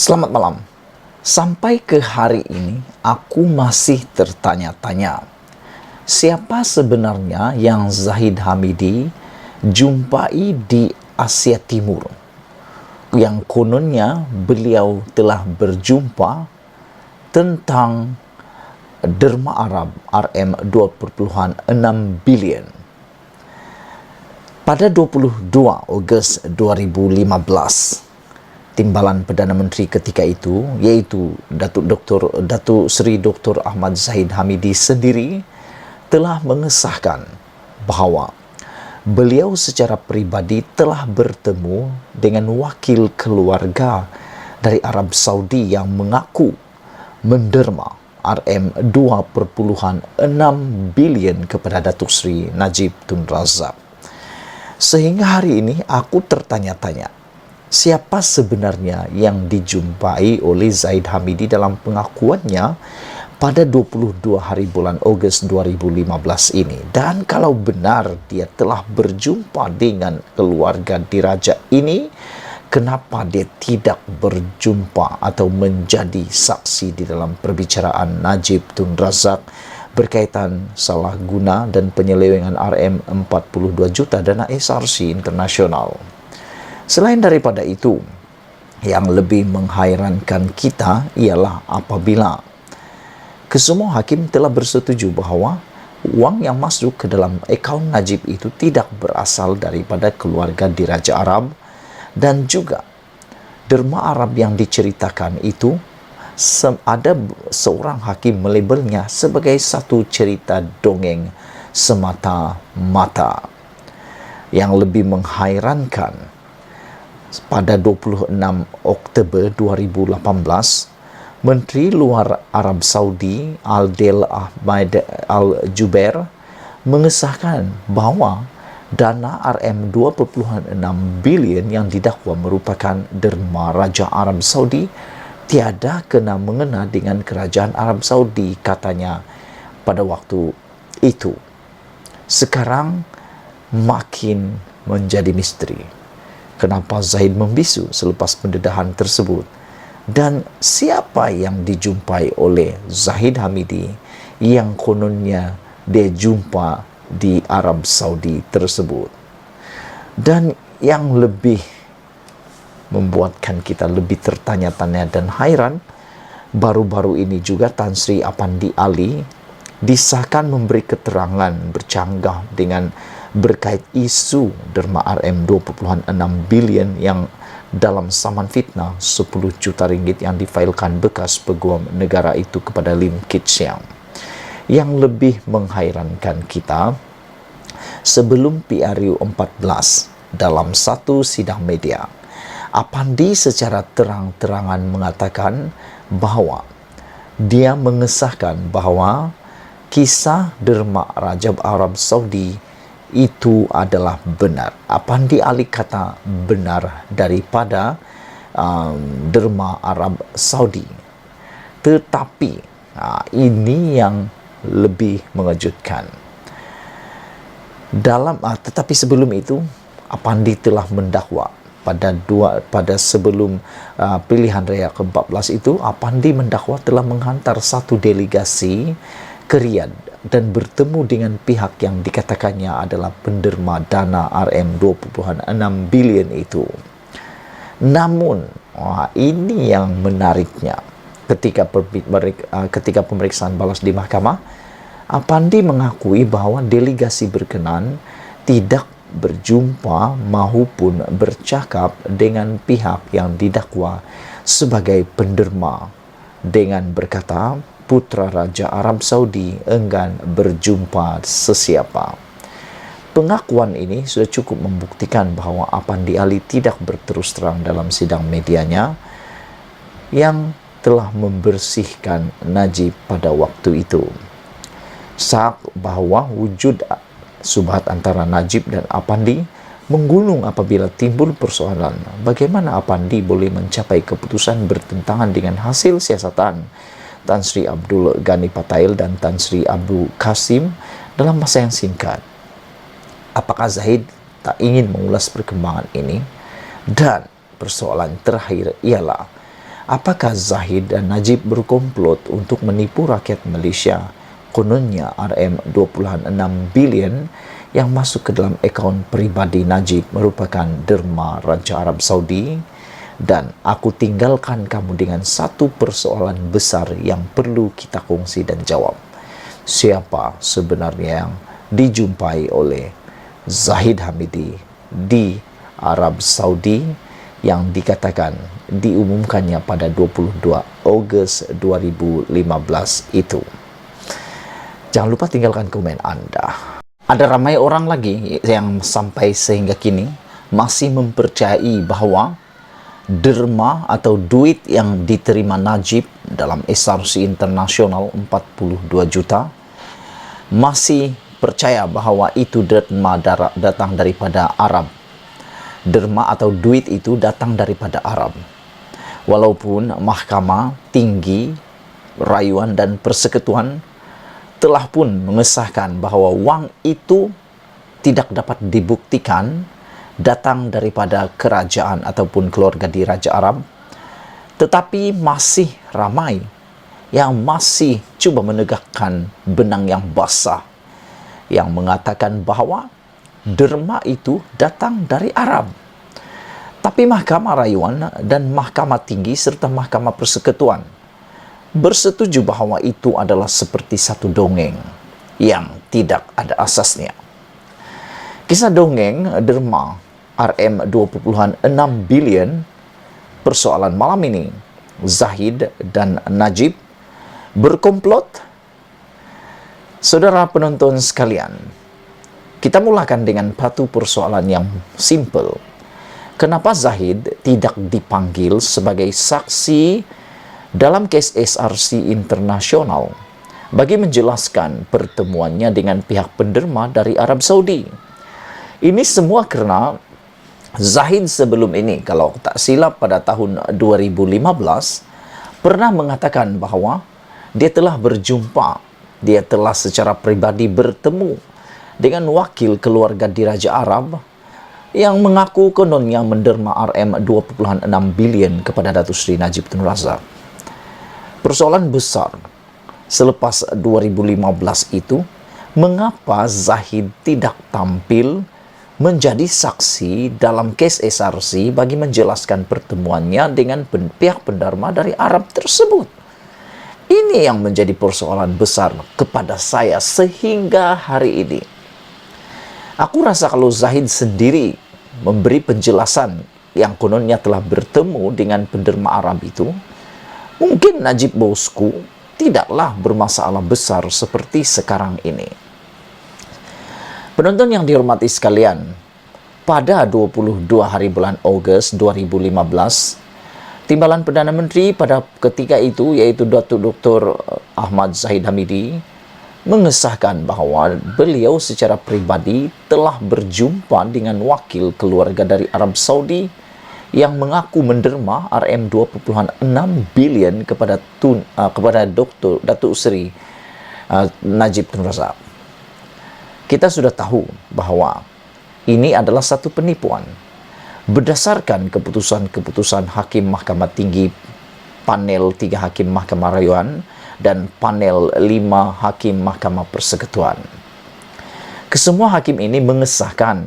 Selamat malam. Sampai ke hari ini, aku masih tertanya-tanya, siapa sebenarnya yang Zahid Hamidi jumpai di Asia Timur? Yang kononnya beliau telah berjumpa tentang derma Arab RM 2,6 bilion. Pada 22 Ogos 2015, Timbalan Perdana Menteri ketika itu, iaitu Datuk Seri Dr. Ahmad Zahid Hamidi sendiri, telah mengesahkan bahawa beliau secara peribadi telah bertemu dengan wakil keluarga dari Arab Saudi yang mengaku menderma RM 2,6 bilion kepada Datuk Seri Najib Tun Razak. Sehingga hari ini aku tertanya-tanya, siapa sebenarnya yang dijumpai oleh Zahid Hamidi dalam pengakuannya pada 22 hari bulan Ogos 2015 ini? Dan kalau benar dia telah berjumpa dengan keluarga diraja ini, kenapa dia tidak berjumpa atau menjadi saksi di dalam perbicaraan Najib Tun Razak berkaitan salah guna dan penyelewengan RM 42 juta dana SRC internasional? Selain daripada itu, yang lebih menghairankan kita ialah apabila kesemua hakim telah bersetuju bahawa wang yang masuk ke dalam akaun Najib itu tidak berasal daripada keluarga diraja Arab, dan juga derma Arab yang diceritakan itu ada seorang hakim melabelnya sebagai satu cerita dongeng semata-mata. Yang lebih menghairankan, pada 26 Oktober 2018, Menteri Luar Arab Saudi Adel Ahmad Al-Jubair mengesahkan bahawa dana RM 2,6 bilion yang didakwa merupakan derma Raja Arab Saudi tiada kena mengena dengan kerajaan Arab Saudi, katanya pada waktu itu. Sekarang makin menjadi misteri kenapa Zahid membisu selepas pendedahan tersebut, dan siapa yang dijumpai oleh Zahid Hamidi yang kononnya dia jumpa di Arab Saudi tersebut. Dan yang lebih membuatkan kita lebih tertanya-tanya dan hairan, baru-baru ini juga Tan Sri Apandi Ali disahkan memberi keterangan bercanggah dengan berkait isu derma RM 2,6 bilion yang dalam saman fitnah 10 juta ringgit yang difailkan bekas peguam negara itu kepada Lim Kit Siang. Yang lebih menghairankan kita, sebelum PRU 14 dalam satu sidang media, Apandi secara terang-terangan mengatakan bahawa dia mengesahkan bahawa kisah derma Raja Arab Saudi itu adalah benar. Apandi Ali kata benar daripada derma Arab Saudi. Tetapi ini yang lebih mengejutkan. Tetapi sebelum itu, Apandi telah mendakwa pada sebelum pilihan raya ke-14 itu, Apandi mendakwa telah menghantar satu delegasi ke Riyadh dan bertemu dengan pihak yang dikatakannya adalah penderma dana RM 2,6 bilion itu. Namun, ini yang menariknya, ketika pemeriksaan balas di mahkamah, Apandi mengakui bahawa delegasi berkenan tidak berjumpa maupun bercakap dengan pihak yang didakwa sebagai penderma, dengan berkata putra Raja Arab Saudi enggan berjumpa sesiapa. Pengakuan ini sudah cukup membuktikan bahawa Apandi Ali tidak berterus terang dalam sidang medianya yang telah membersihkan Najib pada waktu itu. Syak bahawa wujud subhat antara Najib dan Apandi menggunung apabila timbul persoalan bagaimana Apandi boleh mencapai keputusan bertentangan dengan hasil siasatan Tan Sri Abdul Ghani Patail dan Tan Sri Abdul Qasim dalam masa yang singkat. Apakah Zahid tak ingin mengulas perkembangan ini? Dan persoalan terakhir ialah, Apakah Zahid dan Najib berkomplot untuk menipu rakyat Malaysia? Kononnya RM2.6 bilion yang masuk ke dalam akaun peribadi Najib merupakan derma Raja Arab Saudi. Dan aku tinggalkan kamu dengan satu persoalan besar yang perlu kita kongsi dan jawab. Siapa sebenarnya yang dijumpai oleh Zahid Hamidi di Arab Saudi yang dikatakan diumumkannya pada 22 Ogos 2015 itu? Jangan lupa tinggalkan komen Anda. Ada ramai orang lagi yang sampai sehingga kini masih mempercayai bahwa derma atau duit yang diterima Najib dalam SRC internasional 42 juta masih percaya bahwa itu derma datang daripada Arab. Derma atau duit itu datang daripada Arab. Walaupun Mahkamah Tinggi Rayuan dan Persekutuan telah pun mengesahkan bahwa wang itu tidak dapat dibuktikan datang daripada kerajaan ataupun keluarga di Raja Arab, tetapi masih ramai yang masih cuba menegakkan benang yang basah yang mengatakan bahwa derma itu datang dari Arab. Tapi Mahkamah Rayuan dan Mahkamah Tinggi serta Mahkamah Persekutuan bersetuju bahwa itu adalah seperti satu dongeng yang tidak ada asasnya. Kisah dongeng derma RM2.6 bilion persoalan malam ini, Zahid dan Najib berkomplot. Saudara penonton sekalian, kita mulakan dengan satu persoalan yang simple. Kenapa Zahid tidak dipanggil sebagai saksi dalam kes SRC internasional bagi menjelaskan pertemuannya dengan pihak penderma dari Arab Saudi? Ini semua karena Zahid sebelum ini, kalau tak silap pada tahun 2015, pernah mengatakan bahwa dia telah berjumpa, dia telah secara pribadi bertemu dengan wakil keluarga di Raja Arab yang mengaku kononnya menderma RM2.6 bilion kepada Datuk Seri Najib Tun Razak. Persoalan besar selepas 2015 itu, mengapa Zahid tidak tampil menjadi saksi dalam kes SRC bagi menjelaskan pertemuannya dengan pihak penderma dari Arab tersebut? Ini yang menjadi persoalan besar kepada saya sehingga hari ini. Aku rasa kalau Zahid sendiri memberi penjelasan yang kononnya telah bertemu dengan penderma Arab itu, mungkin Najib bosku tidaklah bermasalah besar seperti sekarang ini. Penonton yang dihormati sekalian, pada 22 hari bulan Ogos 2015, Timbalan Perdana Menteri pada ketika itu, yaitu Datuk Dr. Ahmad Zahid Hamidi, mengesahkan bahawa beliau secara pribadi telah berjumpa dengan wakil keluarga dari Arab Saudi yang mengaku menderma RM2.6 bilion kepada Datuk Seri Najib Tun Razak. Kita sudah tahu bahawa ini adalah satu penipuan. Berdasarkan keputusan-keputusan Hakim Mahkamah Tinggi, panel 3 Hakim Mahkamah Rayuan dan panel 5 Hakim Mahkamah Persekutuan. Kesemua hakim ini mengesahkan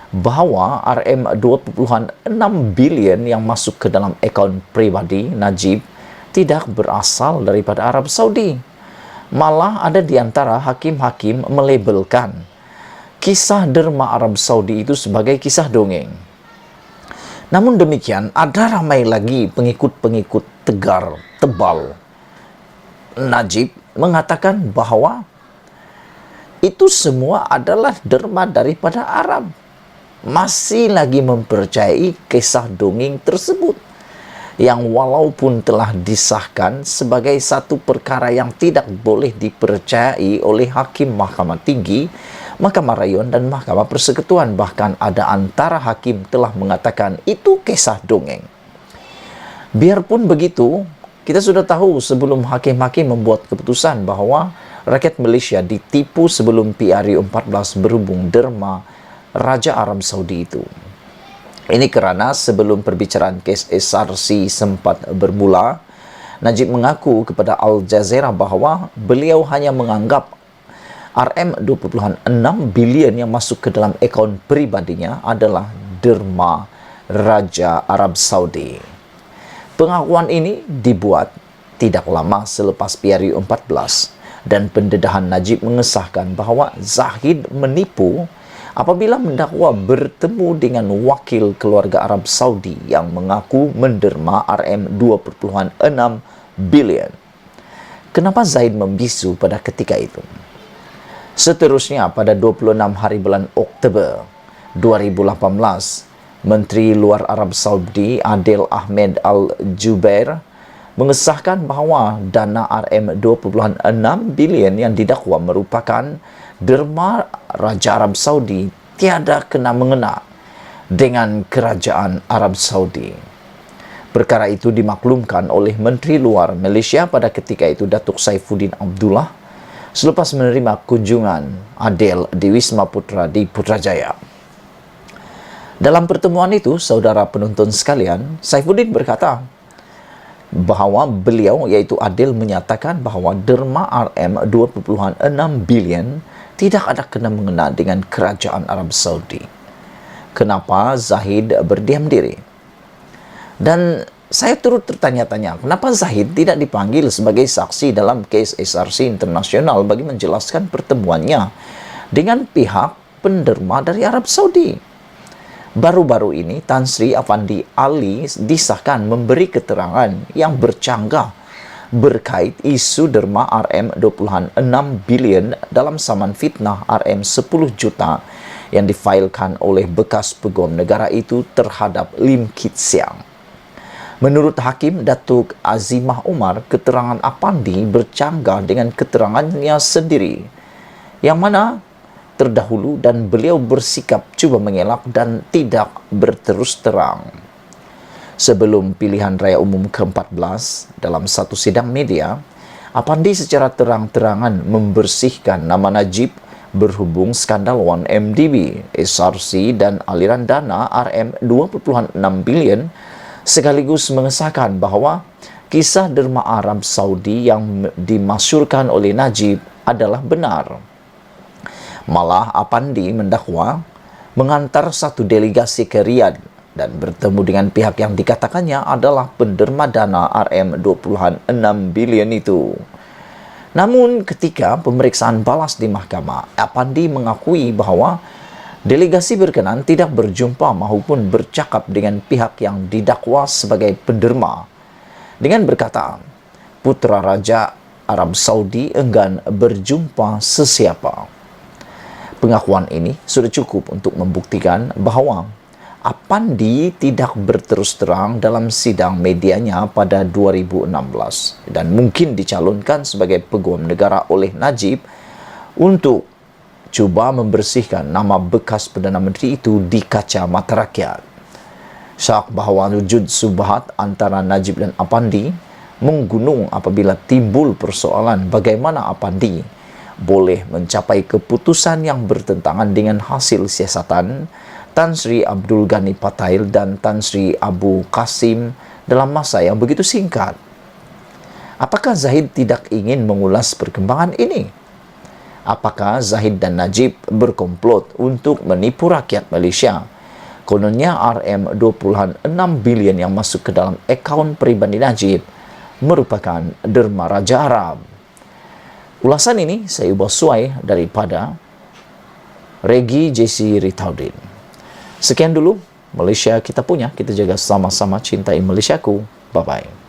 bahawa RM2.6 bilion yang masuk ke dalam akaun pribadi Najib tidak berasal daripada Arab Saudi. Malah ada di antara hakim-hakim melabelkan kisah derma Arab Saudi itu sebagai kisah dongeng. Namun demikian, ada ramai lagi pengikut-pengikut tegar, tebal Najib mengatakan bahawa itu semua adalah derma daripada Arab. Masih lagi mempercayai kisah dongeng tersebut, yang walaupun telah disahkan sebagai satu perkara yang tidak boleh dipercayai oleh Hakim Mahkamah Tinggi, Mahkamah Rayuan dan Mahkamah Persekutuan. Bahkan ada antara hakim telah mengatakan itu kisah dongeng. Biarpun begitu, kita sudah tahu sebelum hakim-hakim membuat keputusan bahawa rakyat Malaysia ditipu sebelum PRU 14 berhubung derma Raja Arab Saudi itu. Ini kerana sebelum perbicaraan kes SRC sempat bermula, Najib mengaku kepada Al Jazeera bahawa beliau hanya menganggap RM2.6 bilion yang masuk ke dalam akaun peribadinya adalah derma Raja Arab Saudi. Pengakuan ini dibuat tidak lama selepas PRU 14 dan pendedahan Najib mengesahkan bahawa Zahid menipu apabila mendakwa bertemu dengan wakil keluarga Arab Saudi yang mengaku menderma RM2.6 bilion. Kenapa Zahid membisu pada ketika itu? Seterusnya, pada 26 hari bulan Oktober 2018, Menteri Luar Arab Saudi Adel Ahmed Al-Jubair mengesahkan bahawa dana RM2.6 bilion yang didakwa merupakan derma Raja Arab Saudi tiada kena mengena dengan Kerajaan Arab Saudi. Perkara itu dimaklumkan oleh Menteri Luar Malaysia pada ketika itu, Datuk Saifuddin Abdullah, selepas menerima kunjungan Adel di Wisma Putra di Putrajaya. Dalam pertemuan itu, saudara penonton sekalian, Saifuddin berkata bahawa beliau, iaitu Adel, menyatakan bahawa derma RM2.6 bilion tidak ada kena mengena dengan Kerajaan Arab Saudi. Kenapa Zahid berdiam diri? Dan saya turut tertanya-tanya, kenapa Zahid tidak dipanggil sebagai saksi dalam kes SRC internasional bagi menjelaskan pertemuannya dengan pihak penderma dari Arab Saudi? Baru-baru ini, Tan Sri Afandi Ali disahkan memberi keterangan yang bercanggah berkait isu derma RM2.6 bilion dalam saman fitnah RM10 juta yang difailkan oleh bekas peguam negara itu terhadap Lim Kit Siang. Menurut Hakim Datuk Azimah Umar, keterangan Afandi bercanggah dengan keterangannya sendiri, yang mana terdahulu dan beliau bersikap cuba mengelak dan tidak berterus terang. Sebelum pilihan raya umum ke-14, dalam satu sidang media, Afandi secara terang-terangan membersihkan nama Najib berhubung skandal 1MDB, SRC dan aliran dana RM2.6 bilion, sekaligus mengesahkan bahawa kisah derma Arab Saudi yang dimasyurkan oleh Najib adalah benar. Malah Afandi mendakwa mengantar satu delegasi ke Riyadh dan bertemu dengan pihak yang dikatakannya adalah penderma dana RM2.6 bilion itu. Namun ketika pemeriksaan balas di mahkamah, Afandi mengakui bahawa delegasi berkenan tidak berjumpa maupun bercakap dengan pihak yang didakwa sebagai penderma, dengan berkata, Putra Raja Arab Saudi enggan berjumpa sesiapa. Pengakuan ini sudah cukup untuk membuktikan bahawa Afandi tidak berterus terang dalam sidang medianya pada 2016 dan mungkin dicalonkan sebagai peguam negara oleh Najib untuk cuba membersihkan nama bekas Perdana Menteri itu di kaca mata rakyat. Syak bahawa wujud subhat antara Najib dan Afandi menggunung apabila timbul persoalan bagaimana Afandi boleh mencapai keputusan yang bertentangan dengan hasil siasatan Tan Sri Abdul Ghani Patail dan Tan Sri Abu Qasim dalam masa yang begitu singkat. Apakah Zahid tidak ingin mengulas perkembangan ini? Apakah Zahid dan Najib berkomplot untuk menipu rakyat Malaysia? Kononnya RM2.6 bilion yang masuk ke dalam akaun peribadi Najib merupakan derma Raja Arab. Ulasan ini saya ubah suai daripada Regi JC Ritaudin. Sekian dulu, Malaysia kita punya. Kita jaga sama-sama cintai Malaysiaku. Bye-bye.